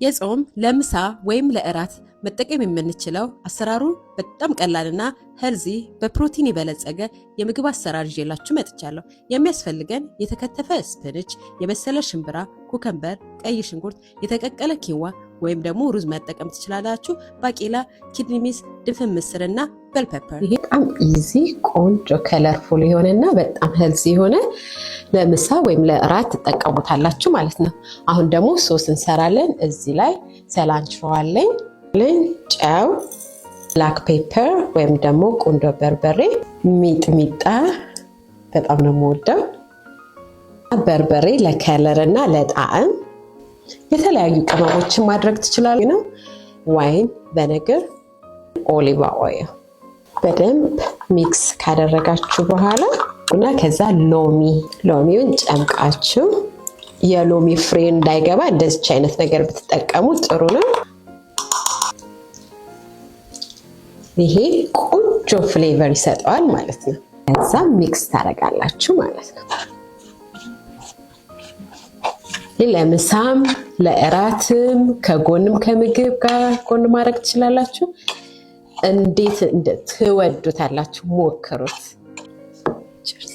የጾም ለምሳ ወይም ለእራት መጠቀም የምንችለው አሰራሩ በጣም ቀላልና ሄልዚ በፕሮቲን የበለጸገ የምግብ አሰራር ይዤላችሁ መጥቻለሁ። የሚያስፈልገን የተከተፈ ስፒንች፣ የበሰለ ሽምብራ፣ ኩከምበር፣ ቀይ ሽንኩርት፣ የተቀቀለ ኪዋ ወይም ደግሞ ሩዝ መጠቀም ትችላላችሁ፣ ባቄላ፣ ኪድኒሚስ፣ ድፍን ምስርና ቤል ፔፐር። ይሄ በጣም ኢዚ ቆንጆ ከለርፉል የሆነና በጣም ሄልዚ የሆነ ለምሳ ወይም ለእራት ተጠቀሙታላችሁ ማለት ነው። አሁን ደግሞ ሶስ እንሰራለን። እዚህ ላይ ሰላንችሮ አለኝ፣ ጨው፣ ብላክ ፔፐር ወይም ደግሞ ቁንዶ በርበሬ፣ ሚጥሚጣ በጣም ነው የምወደው፣ በርበሬ ለከለር እና ለጣዕም፣ የተለያዩ ቅመሞችን ማድረግ ትችላላችሁ ነው። ዋይን፣ ቪኔጋር፣ ኦሊቭ ኦይል በደንብ ሚክስ ካደረጋችሁ በኋላ እና ከዛ ሎሚውን ጨምቃችሁ የሎሚ ፍሬ እንዳይገባ እንደዚህ አይነት ነገር ብትጠቀሙ ጥሩ ነው። ይሄ ቆንጆ ፍሌቨር ይሰጣል ማለት ነው። ከዛ ሚክስ ታደርጋላችሁ ማለት ነው። ለምሳም ለእራትም ከጎንም ከምግብ ጋር ጎን ማድረግ ትችላላችሁ። እንዴት ትወዱታላችሁ? ሞክሩት። ቺርስ